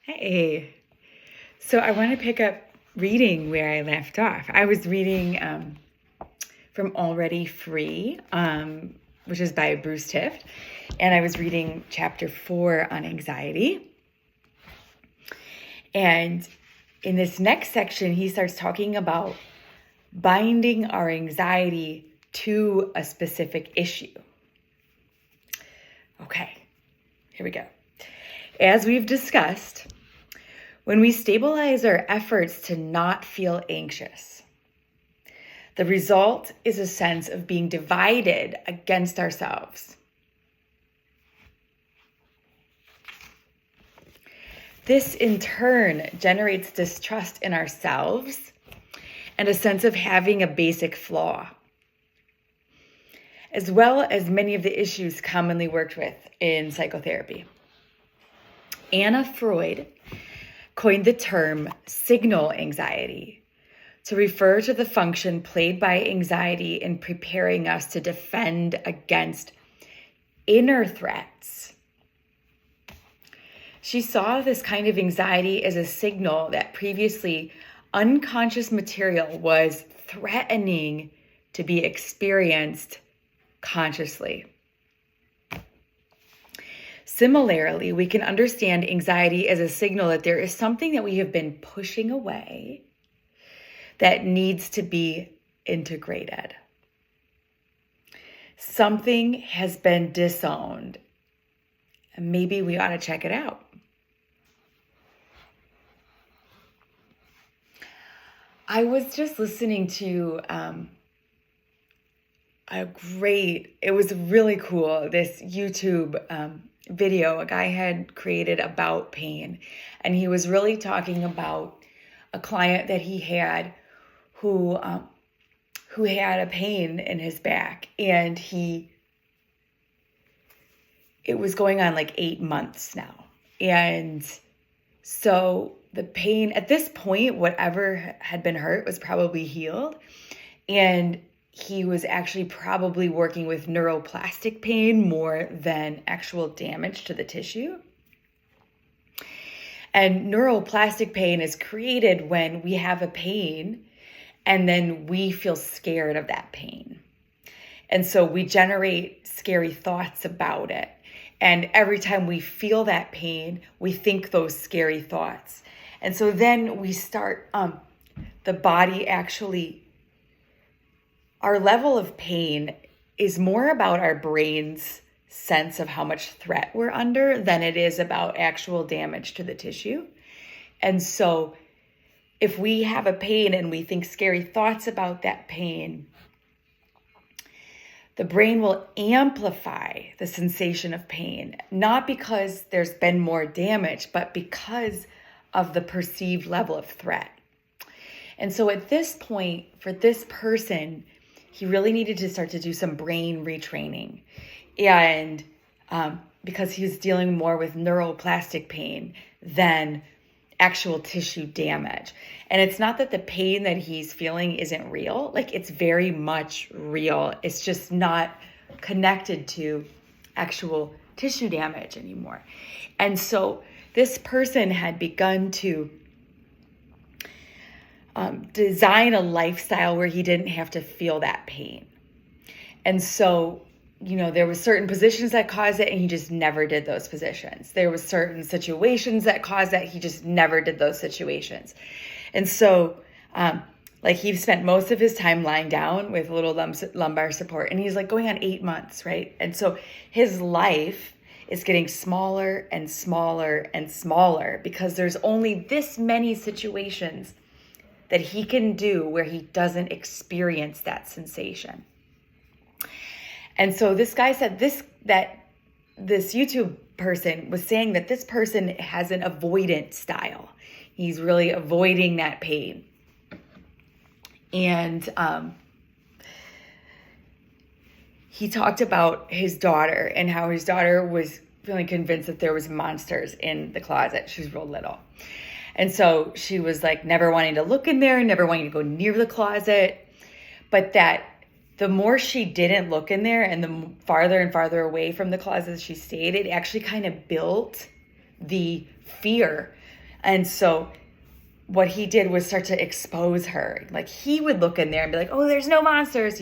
Hey, so I want to pick up reading where I left off. I was reading from Already Free, which is by Bruce Tift, and I was reading chapter 4 on anxiety. And in this next section, he starts talking about binding our anxiety to a specific issue. Okay, here we go. As we've discussed, when we stabilize our efforts to not feel anxious, the result is a sense of being divided against ourselves. This in turn generates distrust in ourselves and a sense of having a basic flaw, as well as many of the issues commonly worked with in psychotherapy. Anna Freud coined the term signal anxiety to refer to the function played by anxiety in preparing us to defend against inner threats. She saw this kind of anxiety as a signal that previously unconscious material was threatening to be experienced consciously. Similarly, we can understand anxiety as a signal that there is something that we have been pushing away that needs to be integrated. Something has been disowned, and maybe we ought to check it out. I was just listening to it was really cool, this YouTube video a guy had created about pain. And he was really talking about a client that he had who had a pain in his back, and it was going on like 8 months now. And so the pain at this point, whatever had been hurt, was probably healed. And he was actually probably working with neuroplastic pain more than actual damage to the tissue. And neuroplastic pain is created when we have a pain and then we feel scared of that pain. And so we generate scary thoughts about it. And every time we feel that pain, we think those scary thoughts. And so then we start, the body actually, our level of pain is more about our brain's sense of how much threat we're under than it is about actual damage to the tissue. And so if we have a pain and we think scary thoughts about that pain, the brain will amplify the sensation of pain, not because there's been more damage, but because of the perceived level of threat. And so at this point, for this person, he really needed to start to do some brain retraining. And because he was dealing more with neuroplastic pain than actual tissue damage. And it's not that the pain that he's feeling isn't real. Like, it's very much real. It's just not connected to actual tissue damage anymore. And so this person had begun to design a lifestyle where he didn't have to feel that pain. And so, there were certain positions that caused it, and he just never did those positions. There was certain situations that caused that, he just never did those situations. And so, he spent most of his time lying down with a little lumbar support, and he's going on 8 months, right? And so his life is getting smaller and smaller and smaller because there's only this many situations that he can do where he doesn't experience that sensation. And so this guy said that this YouTube person was saying that this person has an avoidant style. He's really avoiding that pain. And he talked about his daughter and how his daughter was feeling convinced that there was monsters in the closet. She was real little. And so she was never wanting to look in there, never wanting to go near the closet, but that the more she didn't look in there and the farther and farther away from the closet she stayed, it actually kind of built the fear And so what he did was start to expose her. Like he would look in there and be like, oh, there's no monsters,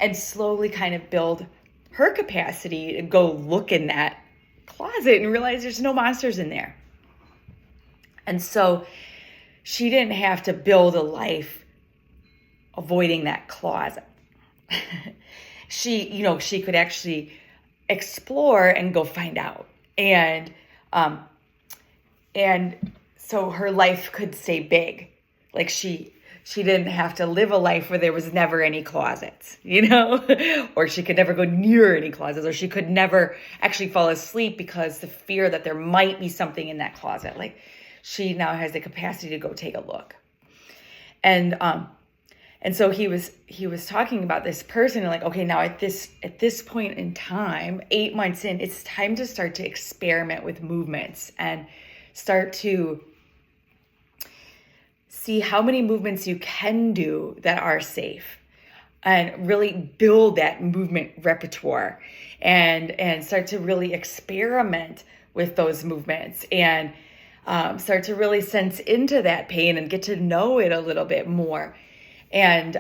and slowly kind of build her capacity to go look in that closet and realize there's no monsters in there. And so she didn't have to build a life avoiding that closet. She could actually explore and go find out. And so her life could stay big. Like she didn't have to live a life where there was never any closets, or she could never go near any closets, or she could never actually fall asleep because the fear that there might be something in that closet. Like she now has the capacity to go take a look. And so he was talking about this person and like, okay, now at this point in time, 8 months in, it's time to start to experiment with movements and start to see how many movements you can do that are safe, and really build that movement repertoire and start to really experiment with those movements and start to really sense into that pain and get to know it a little bit more. And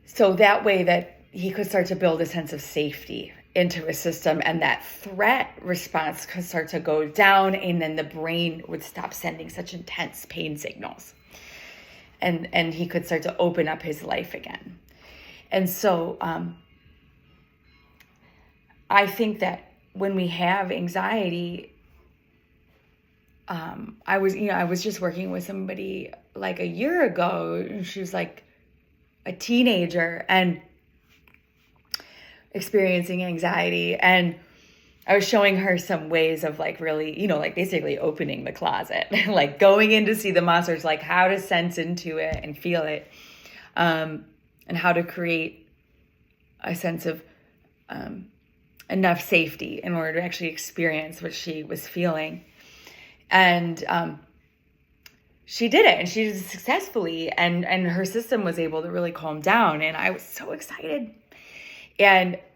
so that way that he could start to build a sense of safety into his system, and that threat response could start to go down, and then the brain would stop sending such intense pain signals, and he could start to open up his life again. And so I think that when we have anxiety, I was just working with somebody like a year ago, and she was like a teenager and experiencing anxiety, and I was showing her some ways of like really, like basically opening the closet, like going in to see the monsters, like how to sense into it and feel it, and how to create a sense of enough safety in order to actually experience what she was feeling. And she did it, and she did it successfully, and her system was able to really calm down, and I was so excited.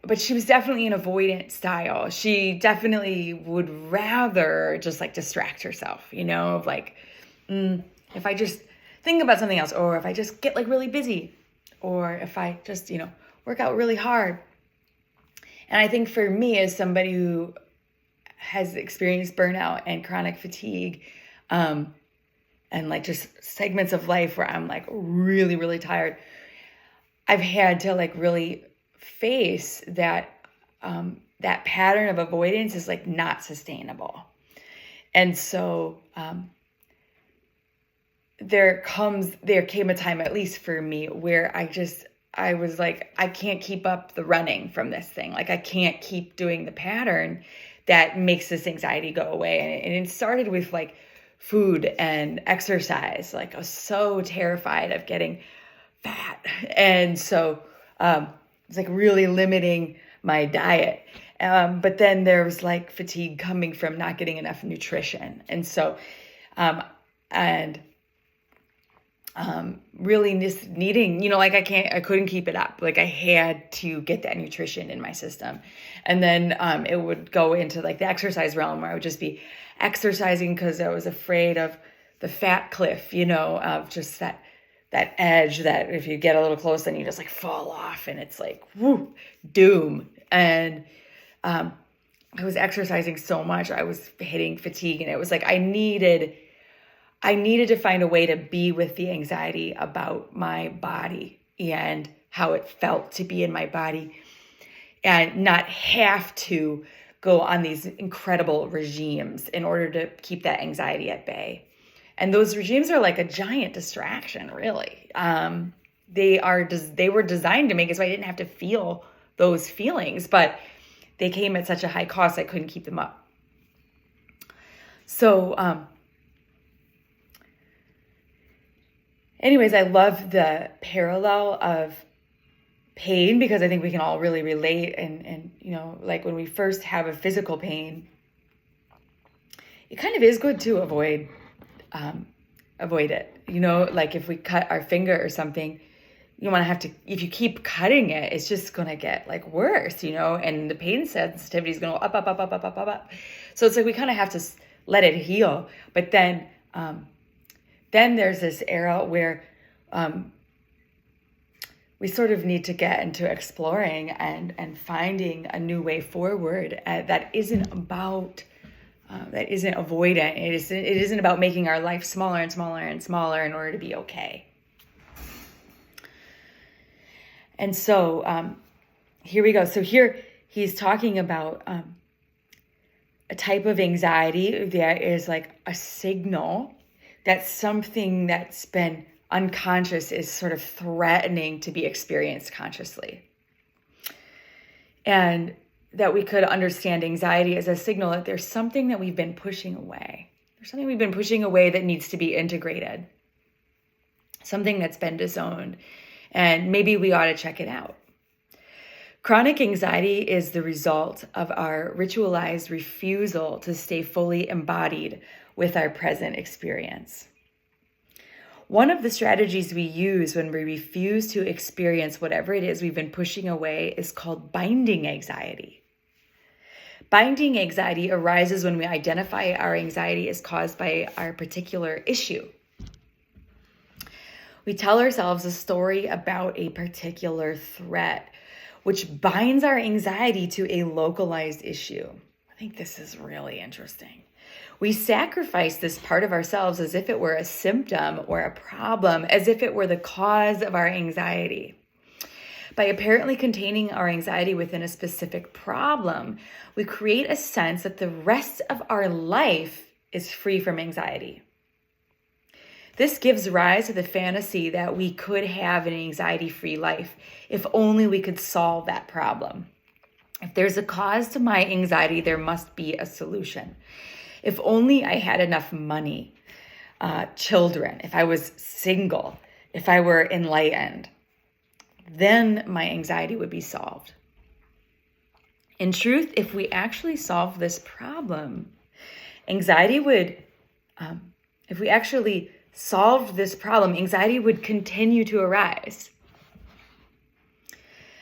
But she was definitely an avoidant style. She definitely would rather just like distract herself, of like, if I just think about something else, or if I just get like really busy, or if I just, work out really hard. And I think for me, as somebody who has experienced burnout and chronic fatigue, and like just segments of life where I'm like really, really tired, I've had to like really face that that pattern of avoidance is like not sustainable. And so there came a time, at least for me, where I was like, I can't keep up the running from this thing. Like I can't keep doing the pattern that makes this anxiety go away. And it started with like food and exercise. Like I was so terrified of getting fat. And so it's like really limiting my diet. But then there was like fatigue coming from not getting enough nutrition. And so, really just needing, like I couldn't keep it up. Like I had to get that nutrition in my system. And then it would go into like the exercise realm, where I would just be exercising because I was afraid of the fat cliff, of just that edge that if you get a little close, then you just like fall off, and it's like, whoo, doom. And I was exercising so much, I was hitting fatigue, and it was like I needed to find a way to be with the anxiety about my body and how it felt to be in my body, and not have to go on these incredible regimes in order to keep that anxiety at bay. And those regimes are like a giant distraction, really. They were designed to make it so I didn't have to feel those feelings, but they came at such a high cost, I couldn't keep them up. So, anyways, I love the parallel of pain, because I think we can all really relate. And like when we first have a physical pain, it kind of is good to avoid it. Like if we cut our finger or something, if you keep cutting it, it's just going to get like worse, and the pain sensitivity is going to go up, up, up, up, up, up, up, up. So it's like we kind of have to let it heal. But then there's this era where we sort of need to get into exploring and finding a new way forward that isn't avoidant. It isn't about making our life smaller and smaller and smaller in order to be okay. And so here we go. So here he's talking about a type of anxiety that is like a signal that something that's been unconscious is sort of threatening to be experienced consciously. And that we could understand anxiety as a signal that there's something that we've been pushing away. There's something we've been pushing away that needs to be integrated. Something that's been disowned. And maybe we ought to check it out. Chronic anxiety is the result of our ritualized refusal to stay fully embodied with our present experience. One of the strategies we use when we refuse to experience whatever it is we've been pushing away is called binding anxiety. Binding anxiety arises when we identify our anxiety as caused by our particular issue. We tell ourselves a story about a particular threat, which binds our anxiety to a localized issue. I think this is really interesting. We sacrifice this part of ourselves as if it were a symptom or a problem, as if it were the cause of our anxiety. By apparently containing our anxiety within a specific problem, we create a sense that the rest of our life is free from anxiety. This gives rise to the fantasy that we could have an anxiety-free life if only we could solve that problem. If there's a cause to my anxiety, there must be a solution. If only I had enough money, children, if I was single, if I were enlightened, then my anxiety would be solved. In truth, if we actually solve this problem, anxiety would continue to arise.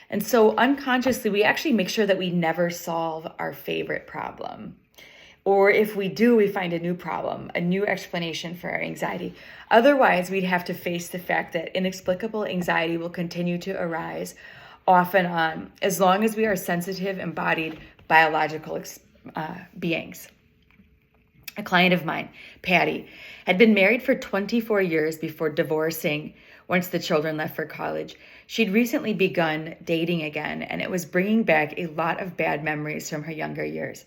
And so unconsciously, we actually make sure that we never solve our favorite problem. Or if we do, we find a new problem, a new explanation for our anxiety. Otherwise, we'd have to face the fact that inexplicable anxiety will continue to arise off and on, as long as we are sensitive, embodied, biological beings. A client of mine, Patty, had been married for 24 years before divorcing once the children left for college. She'd recently begun dating again, and it was bringing back a lot of bad memories from her younger years.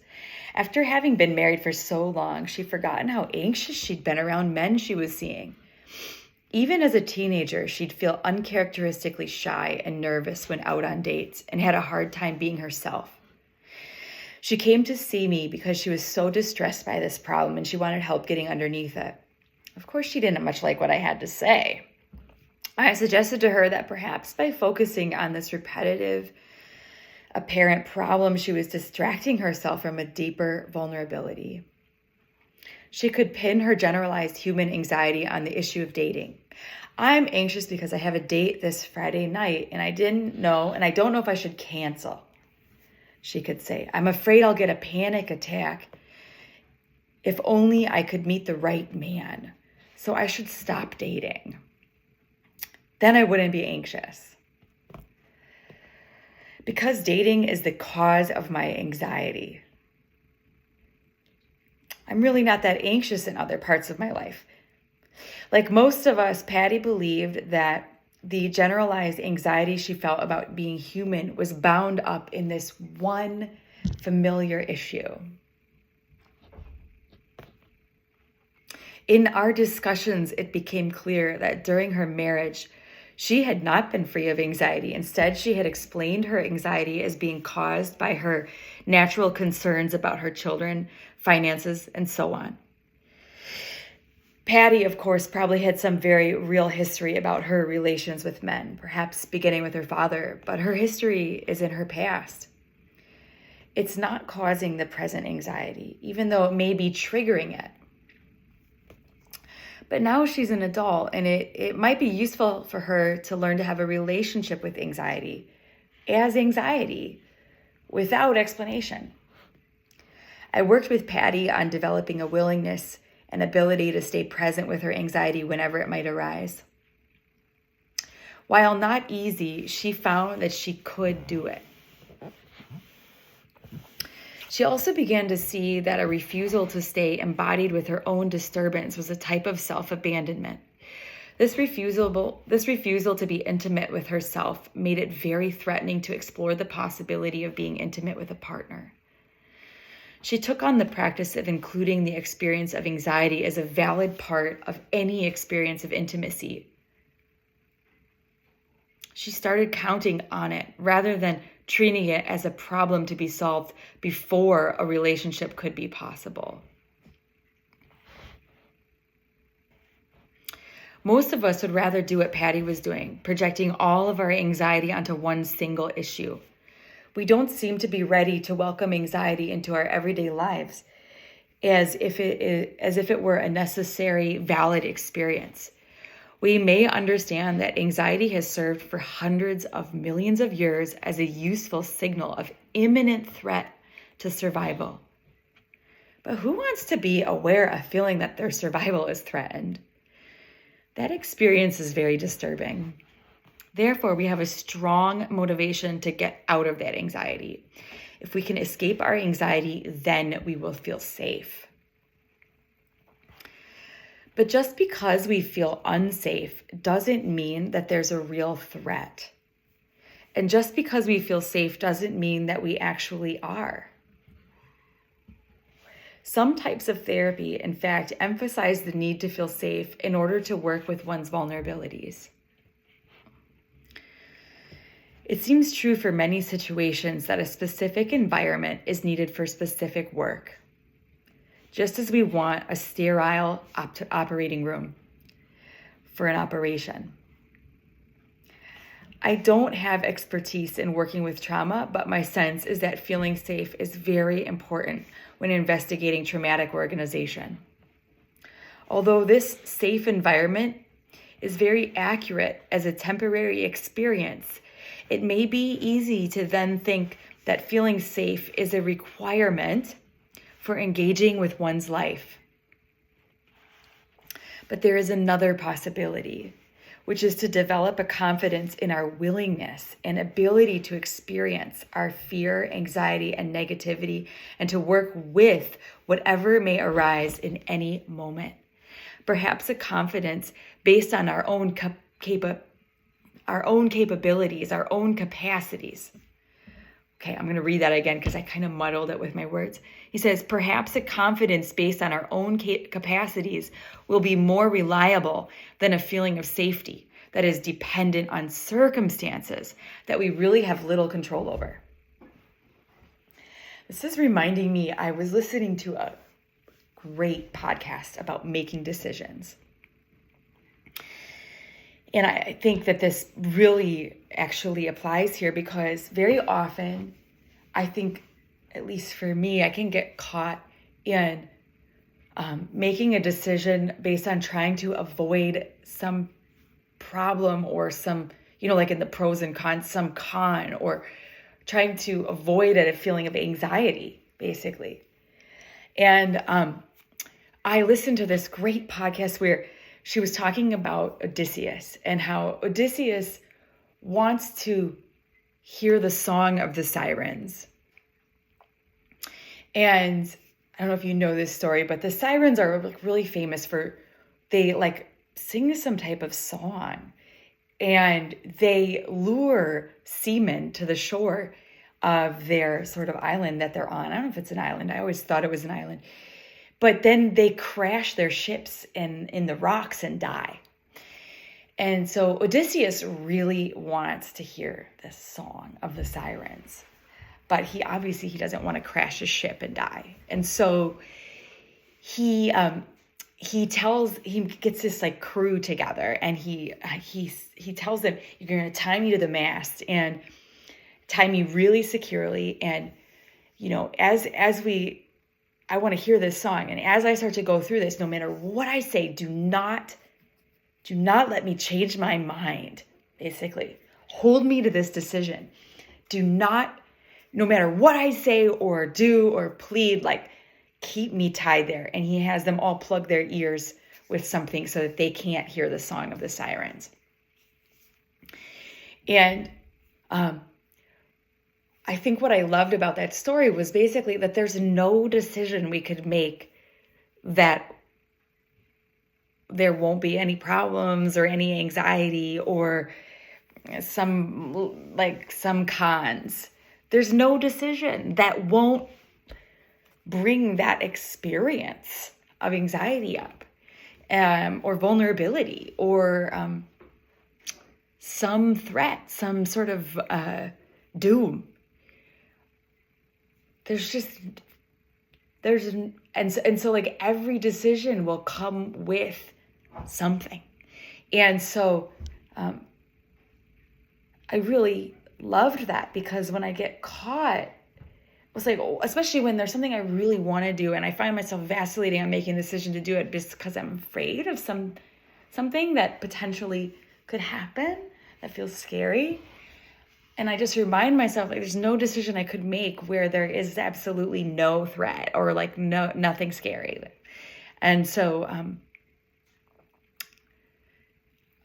After having been married for so long, she'd forgotten how anxious she'd been around men she was seeing. Even as a teenager, she'd feel uncharacteristically shy and nervous when out on dates and had a hard time being herself. She came to see me because she was so distressed by this problem and she wanted help getting underneath it. Of course, she didn't much like what I had to say. I suggested to her that perhaps by focusing on this repetitive, apparent problem, she was distracting herself from a deeper vulnerability. She could pin her generalized human anxiety on the issue of dating. I'm anxious because I have a date this Friday night and I don't know if I should cancel. She could say, I'm afraid I'll get a panic attack if only I could meet the right man. So I should stop dating. Then I wouldn't be anxious. Because dating is the cause of my anxiety, I'm really not that anxious in other parts of my life. Like most of us, Patty believed that the generalized anxiety she felt about being human was bound up in this one familiar issue. In our discussions, it became clear that during her marriage, she had not been free of anxiety. Instead, she had explained her anxiety as being caused by her natural concerns about her children, finances, and so on. Patty, of course, probably had some very real history about her relations with men, perhaps beginning with her father, but her history is in her past. It's not causing the present anxiety, even though it may be triggering it. But now she's an adult, and it might be useful for her to learn to have a relationship with anxiety as anxiety without explanation. I worked with Patty on developing a willingness and ability to stay present with her anxiety whenever it might arise. While not easy, she found that she could do it. She also began to see that a refusal to stay embodied with her own disturbance was a type of self-abandonment. This refusal to be intimate with herself made it very threatening to explore the possibility of being intimate with a partner. She took on the practice of including the experience of anxiety as a valid part of any experience of intimacy. She started counting on it rather than treating it as a problem to be solved before a relationship could be possible. Most of us would rather do what Patty was doing, projecting all of our anxiety onto one single issue. We don't seem to be ready to welcome anxiety into our everyday lives as if it were a necessary, valid experience. We may understand that anxiety has served for hundreds of millions of years as a useful signal of imminent threat to survival. But who wants to be aware of feeling that their survival is threatened? That experience is very disturbing. Therefore, we have a strong motivation to get out of that anxiety. If we can escape our anxiety, then we will feel safe. But just because we feel unsafe doesn't mean that there's a real threat. And just because we feel safe doesn't mean that we actually are. Some types of therapy, in fact, emphasize the need to feel safe in order to work with one's vulnerabilities. It seems true for many situations that a specific environment is needed for specific work. Just as we want a sterile operating room for an operation. I don't have expertise in working with trauma, but my sense is that feeling safe is very important when investigating traumatic organization. Although this safe environment is very accurate as a temporary experience, it may be easy to then think that feeling safe is a requirement for engaging with one's life. But there is another possibility, which is to develop a confidence in our willingness and ability to experience our fear, anxiety, and negativity, and to work with whatever may arise in any moment. Perhaps a confidence based on our own capabilities, our own capacities. Okay, I'm going to read that again because I kind of muddled it with my words. He says, perhaps a confidence based on our own capacities will be more reliable than a feeling of safety that is dependent on circumstances that we really have little control over. This is reminding me, I was listening to a great podcast about making decisions. And I think that this really actually applies here because very often, I think, at least for me, I can get caught in making a decision based on trying to avoid some problem or some, like in the pros and cons, some con, or trying to avoid a feeling of anxiety, basically. And I listened to this great podcast where she was talking about Odysseus and how Odysseus wants to hear the song of the sirens. And I don't know if you know this story, but the sirens are really famous for, they sing some type of song and they lure seamen to the shore of their sort of island that they're on. I don't know if it's an island. I always thought it was an island. But then they crash their ships in the rocks and die. And so Odysseus really wants to hear this song of the sirens. But he doesn't want to crash his ship and die. And so he gets this crew together and he tells them, you're going to tie me to the mast and tie me really securely. And, I want to hear this song. And as I start to go through this, no matter what I say, do not let me change my mind, basically. Hold me to this decision. Do not, no matter what I say or do or plead, like, keep me tied there. And he has them all plug their ears with something so that they can't hear the song of the sirens. And I think what I loved about that story was basically that there's no decision we could make that there won't be any problems or any anxiety or some cons. There's no decision that won't bring that experience of anxiety up, or vulnerability, or some threat, some sort of doom. And so like every decision will come with something. And so I really loved that, because when I get caught, it was like, especially when there's something I really want to do and I find myself vacillating on making a decision to do it just because I'm afraid of something that potentially could happen that feels scary. And I just remind myself, like, there's no decision I could make where there is absolutely no threat or like nothing scary. And so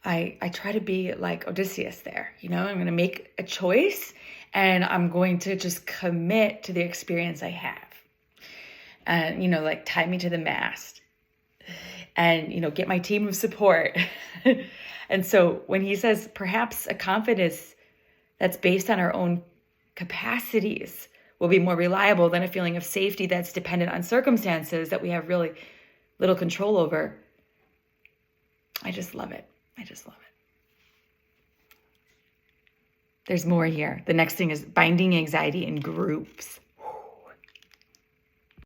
I try to be like Odysseus there, I'm going to make a choice and I'm going to just commit to the experience I have. And, like, tie me to the mast and, get my team of support. And so when he says perhaps a confidence that's based on our own capacities will be more reliable than a feeling of safety that's dependent on circumstances that we have really little control over, I just love it. There's more here. The next thing is binding anxiety in groups.